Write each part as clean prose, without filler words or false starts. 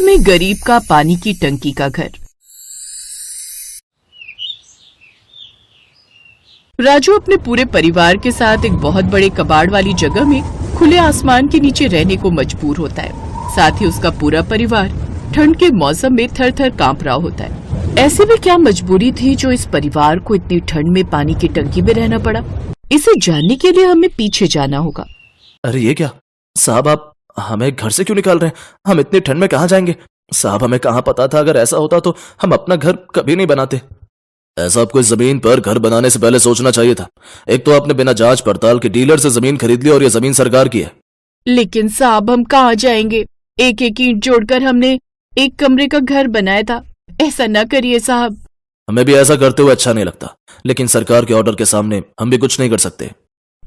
में गरीब का पानी की टंकी का घर। राजू अपने पूरे परिवार के साथ एक बहुत बड़े कबाड़ वाली जगह में खुले आसमान के नीचे रहने को मजबूर होता है। साथ ही उसका पूरा परिवार ठंड के मौसम में थर थर कांप रहा होता है। ऐसे में क्या मजबूरी थी जो इस परिवार को इतनी ठंड में पानी की टंकी में रहना पड़ा? इसे जानने के लिए हमें पीछे जाना होगा। अरे ये क्या साहब, आप हमें घर से क्यों निकाल रहे हैं? हम इतनी ठंड में कहाँ जाएंगे? साहब हमें कहाँ पता था, अगर ऐसा होता तो हम अपना घर कभी नहीं बनाते। ऐसा आपको इस जमीन पर घर बनाने से पहले सोचना चाहिए था। एक तो आपने बिना जांच पड़ताल के डीलर से जमीन खरीद ली और ये जमीन सरकार की है। लेकिन साहब हम कहाँ जाएंगे? एक एक ईंट जोड़कर हमने एक कमरे का घर बनाया था। ऐसा न करिए साहब। हमें भी ऐसा करते हुए अच्छा नहीं लगता, लेकिन सरकार के ऑर्डर के सामने हम भी कुछ नहीं कर सकते।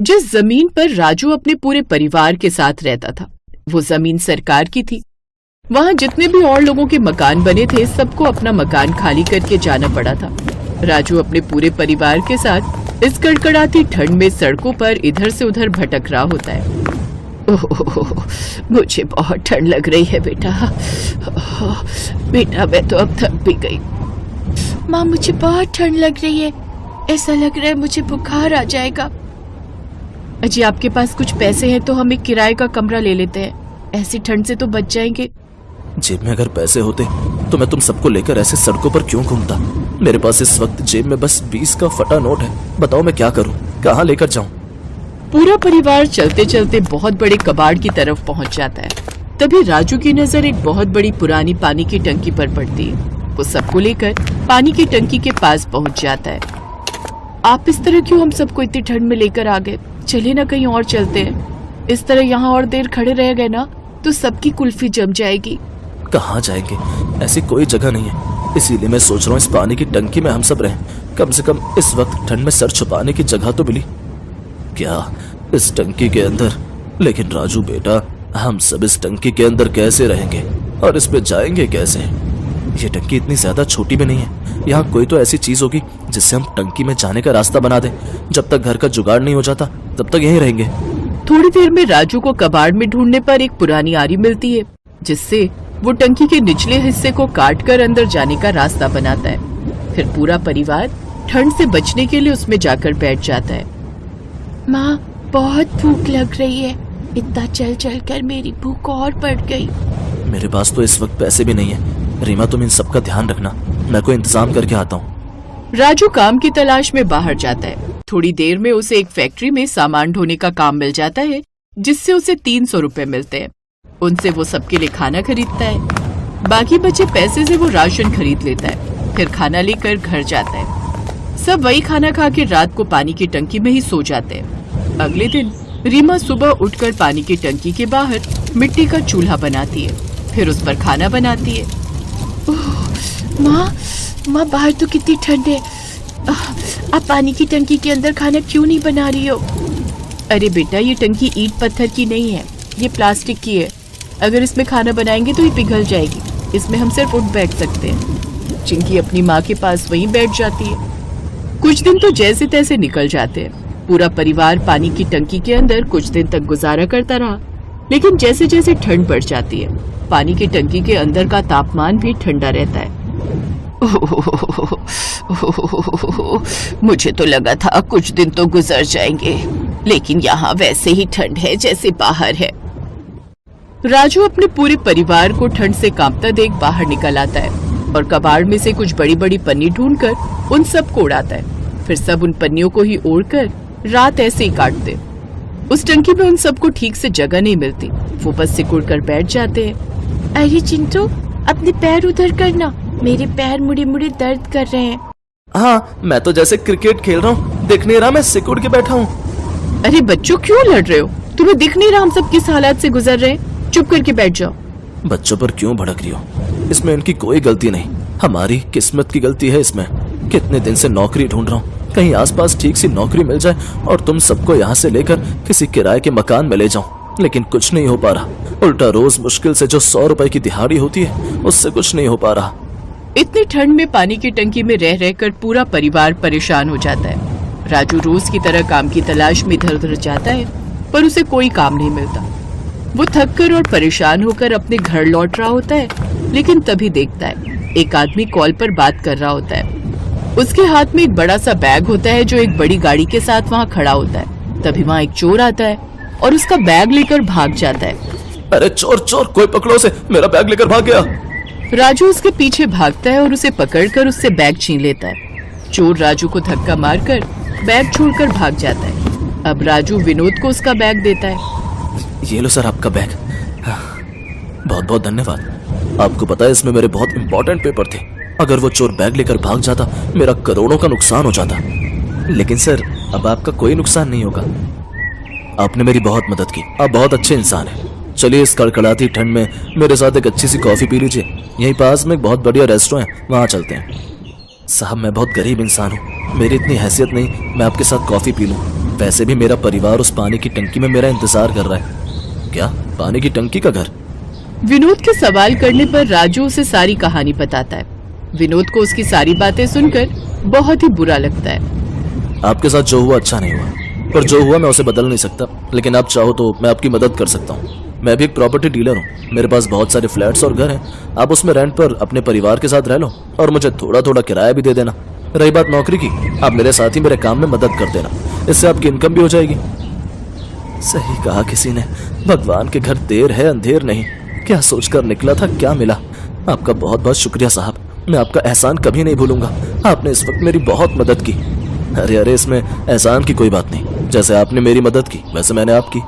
जिस जमीन पर राजू अपने पूरे परिवार के साथ रहता था वो जमीन सरकार की थी। वहाँ जितने भी और लोगों के मकान बने थे सबको अपना मकान खाली करके जाना पड़ा था। राजू अपने पूरे परिवार के साथ इस कड़कड़ाती ठंड में सड़कों पर इधर से उधर भटक रहा होता है। ओह, मुझे बहुत ठंड लग रही है बेटा। बेटा मैं तो अब थक भी गई। माँ मुझे बहुत ठंड लग रही है, ऐसा लग रहा है मुझे बुखार आ जाएगा। अजी आपके पास कुछ पैसे हैं तो हम एक किराए का कमरा ले लेते हैं, ऐसी ठंड से तो बच जाएंगे। जेब में अगर पैसे होते तो मैं तुम सबको लेकर ऐसे सड़कों पर क्यों घूमता? मेरे पास इस वक्त जेब में बस 20 का फटा नोट है। बताओ मैं क्या करूं, कहां लेकर जाऊं? पूरा परिवार चलते चलते बहुत बड़े कबाड़ की तरफ पहुंच जाता है। तभी राजू की नजर एक बहुत बड़ी पुरानी पानी की टंकी पर पड़ती है। वो सबको लेकर पानी की टंकी के पास पहुंच जाता है। आप इस तरह क्यों हम सबको इतनी ठंड में लेकर आ गए? चलिए ना कहीं और चलते हैं। इस तरह यहाँ और देर खड़े रह गए ना तो सबकी कुल्फी जम जाएगी। कहाँ जाएंगे? ऐसी कोई जगह नहीं है, इसीलिए मैं सोच रहा हूँ इस पानी की टंकी में हम सब रहें। कम से कम इस वक्त ठंड में सर छुपाने की जगह तो मिली। क्या इस टंकी के अंदर? लेकिन राजू बेटा, हम सब इस टंकी के अंदर कैसे रहेंगे और इस पे जाएंगे कैसे? ये टंकी इतनी ज्यादा छोटी भी नहीं है। यहाँ कोई तो ऐसी चीज होगी जिससे हम टंकी में जाने का रास्ता बना दें। जब तक घर का जुगाड़ नहीं हो जाता तब तक यहीं रहेंगे। थोड़ी देर में राजू को कबाड़ में ढूंढने पर एक पुरानी आरी मिलती है जिससे वो टंकी के निचले हिस्से को काटकर अंदर जाने का रास्ता बनाता है। फिर पूरा परिवार ठंड से बचने के लिए उसमें जाकर बैठ जाता है। माँ बहुत भूख लग रही है, इतना चल चल कर मेरी भूख और बढ़ गई। मेरे पास तो इस वक्त पैसे भी नहीं है। रीमा तुम इन सबका ध्यान रखना, मैं कोई इंतजाम करके आता हूँ। राजू काम की तलाश में बाहर जाता है। थोड़ी देर में उसे एक फैक्ट्री में सामान ढोने का काम मिल जाता है जिससे उसे 300 रुपए मिलते हैं। उनसे वो सबके लिए खाना खरीदता है। बाकी बचे पैसे से वो राशन खरीद लेता है। फिर खाना लेकर घर जाता है। सब वही खाना खा के रात को पानी की टंकी में ही सो जाते हैं। अगले दिन रीमा सुबह उठकर पानी की टंकी के बाहर मिट्टी का चूल्हा बनाती है। फिर उस पर खाना बनाती है। माँ बाहर तो कितनी ठंड है। आप पानी की टंकी के अंदर खाना क्यों नहीं बना रही हो? अरे बेटा ये टंकी ईंट पत्थर की नहीं है, ये प्लास्टिक की है। अगर इसमें खाना बनाएंगे तो ये पिघल जाएगी। इसमें हम सिर्फ उठ बैठ सकते हैं। चिंकी अपनी माँ के पास वहीं बैठ जाती है। कुछ दिन तो जैसे तैसे निकल जाते हैं। पूरा परिवार पानी की टंकी के अंदर कुछ दिन तक गुजारा करता रहा। लेकिन जैसे जैसे ठंड बढ़ जाती है पानी की टंकी के अंदर का तापमान भी ठंडा रहता है। मुझे तो लगा था कुछ दिन तो गुजर जाएंगे, लेकिन यहाँ वैसे ही ठंड है जैसे बाहर है। राजू अपने पूरे परिवार को ठंड से कांपता देख बाहर निकल आता है और कबाड़ में से कुछ बड़ी बड़ी पन्नी ढूंढकर उन सबको उड़ाता है। फिर सब उन पन्नियों को ही ओढ़कर रात ऐसे ही काटते। उस टंकी में उन सबको ठीक से जगह नहीं मिलती। वो बस सिकुड़ कर बैठ जाते हैं। अरे चिंटू अपने पैर उधर करना, मेरे पैर मुड़े मुड़े दर्द कर रहे हैं। हाँ मैं तो जैसे क्रिकेट खेल रहा हूँ, दिख नहीं रहा मैं सिकुड़ के बैठा हूँ। अरे बच्चों क्यों लड़ रहे हो? तुम्हें दिख नहीं रहा हम सब किस हालात से गुजर रहे हैं? चुप करके बैठ जाओ। बच्चों पर क्यों भड़क रही हो? इसमें इनकी कोई गलती नहीं, हमारी किस्मत की गलती है इसमें। कितने दिन से नौकरी ढूंढ रहा हूँ, कहीं आसपास ठीक सी नौकरी मिल जाए और तुम सबको यहाँ से लेकर किसी किराए के मकान में ले जाऊं, लेकिन कुछ नहीं हो पा रहा। उल्टा रोज मुश्किल से जो 100 रुपए की दिहाड़ी होती है उससे कुछ नहीं हो पा रहा। इतनी ठंड में पानी की टंकी में रह रहकर पूरा परिवार परेशान हो जाता है। राजू रोज की तरह काम की तलाश में इधर उधर जाता है पर उसे कोई काम नहीं मिलता। वो थक कर और परेशान होकर अपने घर लौट रहा होता है लेकिन तभी देखता है एक आदमी कॉल पर बात कर रहा होता है। उसके हाथ में एक बड़ा सा बैग होता है जो एक बड़ी गाड़ी के साथ वहाँ खड़ा होता है। तभी वहाँ एक चोर आता है और उसका बैग लेकर भाग जाता है। अरे चोर चोर, कोई पकड़ो उसे, मेरा बैग लेकर भाग गया। राजू उसके पीछे भागता है और उसे पकड़कर उससे बैग छीन लेता है। चोर राजू को धक्का मारकर बैग छोड़कर भाग जाता है। अब राजू विनोद को उसका बैग देता है। ये लो सर आपका बैग। बहुत बहुत धन्यवाद। आपको पता है इसमें मेरे बहुत इंपॉर्टेंट पेपर थे। अगर वो चोर बैग लेकर भाग जाता मेरा करोड़ों का नुकसान हो जाता। लेकिन सर अब आपका कोई नुकसान नहीं होगा। आपने मेरी बहुत मदद की, आप बहुत अच्छे इंसान हैं। चलिए इस कड़कड़ाती ठंड में मेरे साथ एक अच्छी सी कॉफी पी लीजिए। यहीं पास में एक बहुत बढ़िया रेस्टोरेंट है, वहाँ चलते हैं। साहब मैं बहुत गरीब इंसान हूँ, मेरी इतनी हैसियत नहीं मैं आपके साथ कॉफी पी लूँ। वैसे भी मेरा परिवार उस पानी की टंकी में मेरा इंतजार कर रहा है। क्या पानी की टंकी का घर? विनोद के सवाल करने पर राजू उसे सारी कहानी बताता है। विनोद को उसकी सारी बातें सुनकर बहुत ही बुरा लगता है। आपके साथ जो हुआ अच्छा नहीं हुआ, पर जो हुआ मैं उसे बदल नहीं सकता। लेकिन आप चाहो तो मैं आपकी मदद कर सकता हूँ। मैं भी एक प्रॉपर्टी डीलर हूँ, मेरे पास बहुत सारे फ्लैट्स और घर हैं। आप उसमें रेंट पर अपने परिवार के साथ रह लो और मुझे थोड़ा थोड़ा किराया भी दे देना। रही बात नौकरी की, आप मेरे साथ ही मेरे काम में मदद कर देना, इससे आपकी इनकम भी हो जाएगी। सही कहा किसी ने, भगवान के घर देर है अंधेर नहीं। क्या सोचकर निकला था, क्या मिला। आपका बहुत बहुत शुक्रिया साहब, मैं आपका एहसान कभी नहीं भूलूंगा। आपने इस वक्त मेरी बहुत मदद की। अरे अरे इसमें एहसान की कोई बात नहीं, जैसे आपने मेरी मदद की वैसे मैंने आपकी।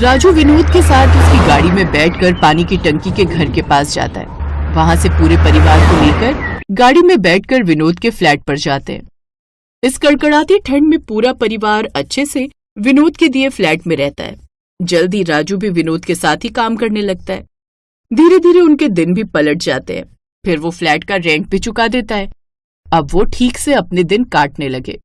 राजू विनोद के साथ उसकी गाड़ी में बैठकर पानी की टंकी के घर के पास जाता है। वहाँ से पूरे परिवार को लेकर गाड़ी में बैठकर विनोद के फ्लैट पर जाते हैं। इस कड़कड़ाती ठंड में पूरा परिवार अच्छे से विनोद के दिए फ्लैट में रहता है। जल्दी राजू भी विनोद के साथ ही काम करने लगता है। धीरे धीरे उनके दिन भी पलट जाते हैं। फिर वो फ्लैट का रेंट भी चुका देता है। अब वो ठीक से अपने दिन काटने लगे।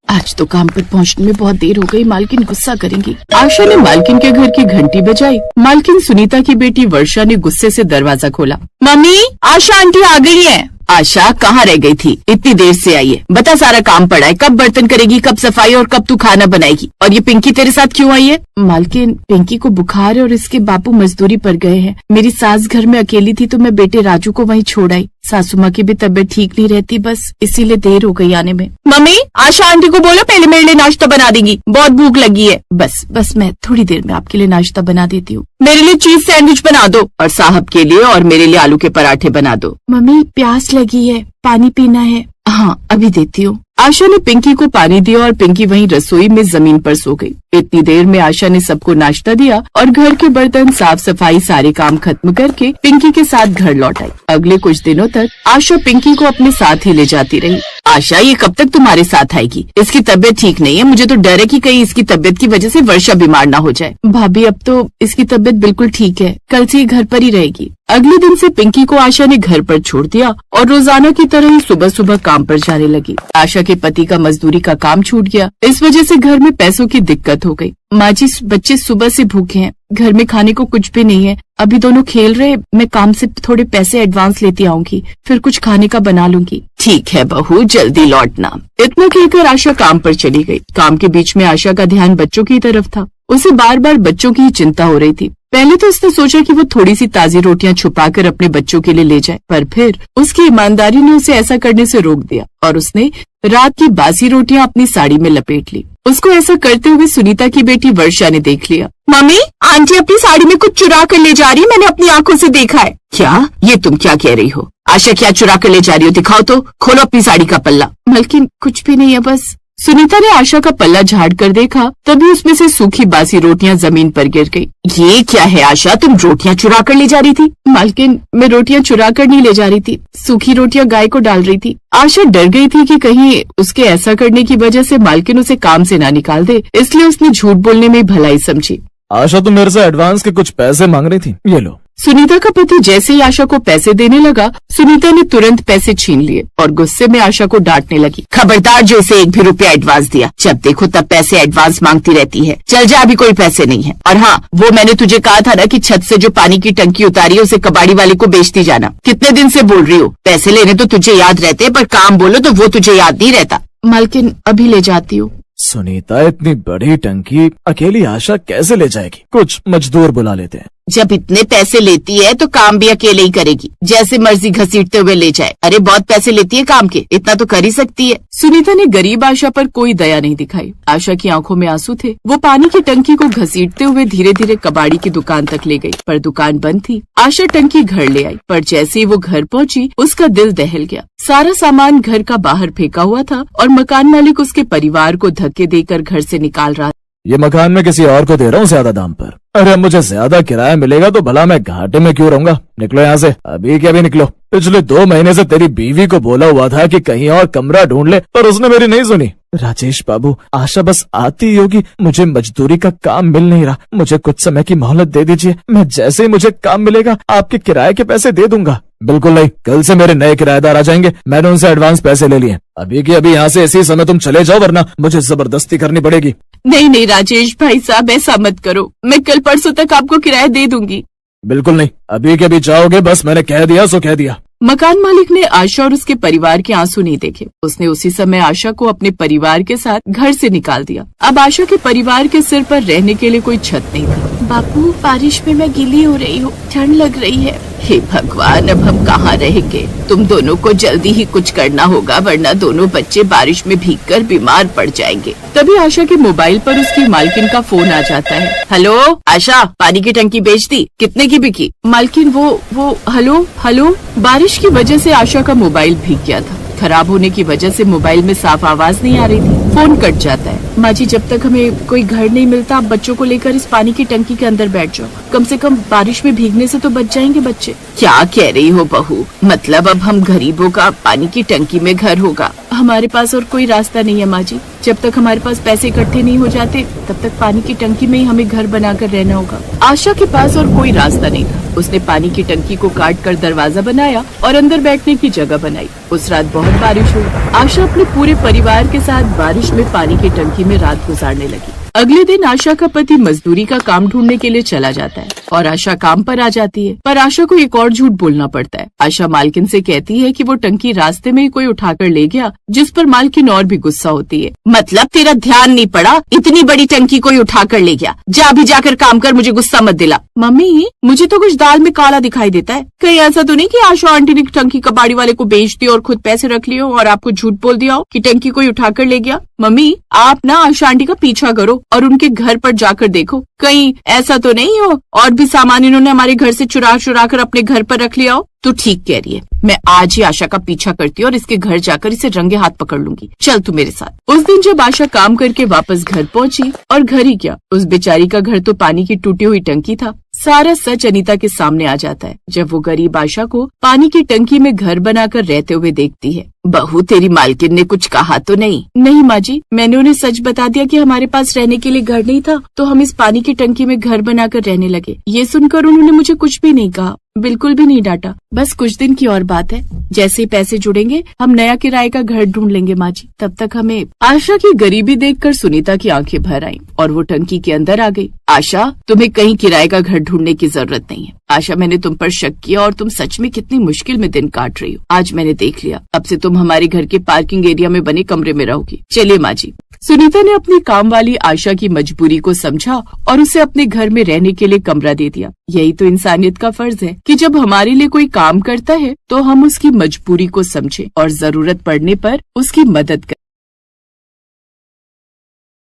आज तो काम पर पहुंचने में बहुत देर हो गई, मालकिन गुस्सा करेंगी। आशा ने मालकिन के घर की घंटी बजाई। मालकिन सुनीता की बेटी वर्षा ने गुस्से से दरवाजा खोला। मम्मी, आशा आंटी आ गई है। आशा कहाँ रह गई थी, इतनी देर से आई है। बता सारा काम पड़ा है, कब बर्तन करेगी, कब सफाई और कब तू खाना बनाएगी। और ये पिंकी तेरे साथ क्यों आई है? मालकिन पिंकी को बुखार है और इसके बापू मजदूरी पर गए हैं। मेरी सास घर में अकेली थी तो मैं बेटे राजू को वहीं छोड़ आई। सासू माँ की भी तबीयत ठीक नहीं रहती, बस इसीलिए देर हो गई आने में। मम्मी, आशा आंटी को बोलो पहले मेरे लिए नाश्ता बना देंगी, बहुत भूख लगी है। बस मैं थोड़ी देर में आपके लिए नाश्ता बना देती हूँ। मेरे लिए चीज सैंडविच बना दो और साहब के लिए और मेरे लिए आलू के पराठे बना दो। मम्मी प्यास लगी है, पानी पीना है। हाँ अभी देती हूँ। आशा ने पिंकी को पानी दिया और पिंकी वहीं रसोई में जमीन पर सो गई। इतनी देर में आशा ने सबको नाश्ता दिया और घर के बर्तन साफ सफाई सारे काम खत्म करके पिंकी के साथ घर लौट आई। अगले कुछ दिनों तक आशा पिंकी को अपने साथ ही ले जाती रही। आशा ये कब तक तुम्हारे साथ आएगी? इसकी तबीयत ठीक नहीं है, मुझे तो डर है कि कहीं इसकी तबीयत की वजह से वर्षा बीमार ना हो जाए। भाभी अब तो इसकी तबीयत बिल्कुल ठीक है, कल से ये घर पर ही रहेगी। अगले दिन से पिंकी को आशा ने घर पर छोड़ दिया और रोजाना की तरह ही सुबह सुबह काम पर जाने लगी। आशा के पति का मजदूरी का काम छूट गया, इस वजह से घर में पैसों की दिक्कत हो गई। माँ जी बच्चे सुबह से भूखे हैं, घर में खाने को कुछ भी नहीं है। अभी दोनों खेल रहे, मैं काम से थोड़े पैसे एडवांस लेती आऊंगी, फिर कुछ खाने का बना लूंगी। ठीक है बहू, जल्दी लौटना। इतना कहकर आशा काम पर चली गई। काम के बीच में आशा का ध्यान बच्चों की तरफ था। उसे बार बार बच्चों की ही चिंता हो रही थी। पहले तो उसने सोचा कि वो थोड़ी सी ताजी रोटियां छुपाकर अपने बच्चों के लिए ले जाए, पर फिर उसकी ईमानदारी ने उसे ऐसा करने से रोक दिया और उसने रात की बासी रोटियां अपनी साड़ी में लपेट ली। उसको ऐसा करते हुए सुनीता की बेटी वर्षा ने देख लिया। मम्मी, आंटी अपनी साड़ी में कुछ चुरा कर ले जा रही, मैंने अपनी आंखों से देखा है। क्या? ये तुम क्या कह रही हो? आशा क्या चुरा कर ले जा रही हो? दिखाओ तो, खोलो अपनी साड़ी का पल्ला। मालकिन कुछ भी नहीं है, बस। सुनीता ने आशा का पल्ला झाड़ कर देखा, तभी उसमें से सूखी बासी रोटियां जमीन पर गिर गई। ये क्या है आशा, तुम रोटियां चुरा कर ले जा रही थी? मालकिन मैं रोटियां चुरा कर नहीं ले जा रही थी, सूखी रोटियां गाय को डाल रही थी। आशा डर गई थी कि कहीं उसके ऐसा करने की वजह से मालकिन उसे काम से ना निकाल दे, इसलिए उसने झूठ बोलने में भलाई समझी। आशा तुम मेरे से एडवांस के कुछ पैसे मांग रही थी, ये लो। सुनीता का पति जैसे ही आशा को पैसे देने लगा, सुनीता ने तुरंत पैसे छीन लिए और गुस्से में आशा को डांटने लगी। खबरदार, जो इसे एक भी रुपया एडवांस दिया, जब देखो तब पैसे एडवांस मांगती रहती है। चल जा, अभी कोई पैसे नहीं है। और हाँ, वो मैंने तुझे कहा था ना कि छत से जो पानी की टंकी उतारी है उसे कबाड़ी वाले को बेचती जाना। कितने दिन से बोल रही हो? पैसे लेने तो तुझे याद रहते हैं, पर काम बोलो तो वो तुझे याद नहीं रहता। मालकिन अभी ले जाती हूँ। सुनीता, इतनी बड़ी टंकी अकेली आशा कैसे ले जाएगी? कुछ मजदूर बुला लेते हैं। जब इतने पैसे लेती है तो काम भी अकेले ही करेगी, जैसे मर्जी घसीटते हुए ले जाए। अरे बहुत पैसे लेती है काम के, इतना तो कर ही सकती है। सुनीता ने गरीब आशा पर कोई दया नहीं दिखाई। आशा की आंखों में आंसू थे। वो पानी की टंकी को घसीटते हुए धीरे धीरे कबाड़ी की दुकान तक ले गई, पर दुकान बंद थी। आशा टंकी घर ले आई, पर जैसे ही वो घर पहुंची उसका दिल दहल गया। सारा सामान घर का बाहर फेंका हुआ था और मकान मालिक उसके परिवार को धक्के देकर घर से निकाल रहा। ये मकान मैं किसी और को दे रहा हूँ ज्यादा दाम पर। अरे मुझे ज्यादा किराया मिलेगा तो भला मैं घाटे में क्यों रहूंगा? निकलो यहाँ से, अभी के अभी निकलो। पिछले 2 महीने से तेरी बीवी को बोला हुआ था कि कहीं और कमरा ढूंढ ले, पर उसने मेरी नहीं सुनी। राजेश बाबू, आशा बस आती ही होगी। मुझे मजदूरी का काम मिल नहीं रहा, मुझे कुछ समय की मोहलत दे दीजिए। मैं जैसे ही मुझे काम मिलेगा आपके किराए के पैसे दे दूंगा। बिल्कुल नहीं, कल से मेरे नए किराएदार आ जाएंगे। मैंने उनसे एडवांस पैसे ले लिए। अभी के अभी यहाँ से इसी समय तुम चले जाओ, वरना मुझे जबरदस्ती करनी पड़ेगी। नहीं नहीं राजेश भाई साहब, ऐसा मत करो। मैं कल परसों तक आपको किराया दे दूंगी। बिल्कुल नहीं, अभी के अभी जाओगे, बस मैंने कह दिया सो कह दिया। मकान मालिक ने आशा और उसके परिवार के आंसू नहीं देखे। उसने उसी समय आशा को अपने परिवार के साथ घर से निकाल दिया। अब आशा के परिवार के सिर पर रहने के लिए कोई छत नहीं थी। बापू, बारिश में मैं गीली हो रही हूँ, ठंड लग रही है। हे भगवान, अब हम कहाँ रहेंगे? तुम दोनों को जल्दी ही कुछ करना होगा, वरना दोनों बच्चे बारिश में भीगकर बीमार पड़ जाएंगे। तभी आशा के मोबाइल पर उसकी मालकिन का फोन आ जाता है। हेलो आशा, पानी की टंकी बेच दी, कितने की बिकी? मालकिन वो हेलो। बारिश की वजह से आशा का मोबाइल भीग गया था। खराब होने की वजह से मोबाइल में साफ आवाज नहीं आ रही थी। फोन कट जाता है। माँ जी, जब तक हमें कोई घर नहीं मिलता आप बच्चों को लेकर इस पानी की टंकी के अंदर बैठ जाओ। कम से कम बारिश में भीगने से तो बच जाएंगे बच्चे। क्या कह रही हो बहू? मतलब अब हम गरीबों का पानी की टंकी में घर होगा? हमारे पास और कोई रास्ता नहीं है माँ जी। जब तक हमारे पास पैसे इकट्ठे नहीं हो जाते तब तक पानी की टंकी में ही हमें घर बनाकर रहना होगा। आशा के पास और कोई रास्ता नहीं था। उसने पानी की टंकी को काट कर दरवाजा बनाया और अंदर बैठने की जगह बनाई। उस रात बहुत बारिश हुई। आशा अपने पूरे परिवार के साथ बारिश में पानी की टंकी में रात गुजारने लगी। अगले दिन आशा का पति मजदूरी का काम ढूंढने के लिए चला जाता है और आशा काम पर आ जाती है। पर आशा को एक और झूठ बोलना पड़ता है। आशा मालकिन से कहती है कि वो टंकी रास्ते में ही कोई उठाकर ले गया, जिस पर मालकिन और भी गुस्सा होती है। मतलब तेरा ध्यान नहीं पड़ा? इतनी बड़ी टंकी कोई उठाकर ले गया? जा भी जाकर काम कर, मुझे गुस्सा मत दिला। मम्मी, मुझे तो कुछ दाल में काला दिखाई देता है। कहीं ऐसा तो नहीं कि आशा आंटी ने टंकी कबाड़ी वाले को बेच दी और खुद पैसे रख लिए और आपको झूठ बोल दिया हो कि टंकी कोई उठाकर ले गया? मम्मी, आप ना आशा आंटी का पीछा करो और उनके घर पर जाकर देखो, कहीं ऐसा तो नहीं हो और भी सामान इन्होंने हमारे घर से चुरा कर अपने घर पर रख लिया हो। तो ठीक कह रही है, मैं आज ही आशा का पीछा करती हूँ और इसके घर जाकर इसे रंगे हाथ पकड़ लूंगी। चल तू मेरे साथ। उस दिन जब आशा काम करके वापस घर पहुंची, और घर ही क्या, उस बेचारी का घर तो पानी की टूटी हुई टंकी था। सारा सच अनीता के सामने आ जाता है जब वो गरीब आशा को पानी की टंकी में घर बनाकर रहते हुए देखती है। बहू, तेरी मालकिन ने कुछ कहा तो नहीं? नहीं माँ जी, मैंने उन्हें सच बता दिया कि हमारे पास रहने के लिए घर नहीं था, तो हम इस पानी की टंकी में घर बनाकर रहने लगे। ये सुनकर उन्होंने मुझे कुछ भी नहीं कहा, बिल्कुल भी नहीं डांटा। बस कुछ दिन की और बात है, जैसे ही पैसे जुड़ेंगे हम नया किराए का घर ढूंढ लेंगे माँ जी, तब तक हमें। आशा की गरीबी देखकर सुनीता की आंखें भर आईं और वो टंकी के अंदर आ गई। आशा, तुम्हें कहीं किराए का घर ढूंढने की जरूरत नहीं है। आशा, मैंने तुम पर शक किया और तुम सच में कितनी मुश्किल में दिन काट रही हो। आज मैंने देख लिया, अब से तुम हमारे घर के पार्किंग एरिया में बने कमरे में रहोगी। चलिए माँ जी। सुनीता ने अपनी काम वाली आशा की मजबूरी को समझा और उसे अपने घर में रहने के लिए कमरा दे दिया। यही तो इंसानियत का फर्ज है कि जब हमारे लिए कोई काम करता है तो हम उसकी मजबूरी को समझें और जरूरत पड़ने पर उसकी मदद करें।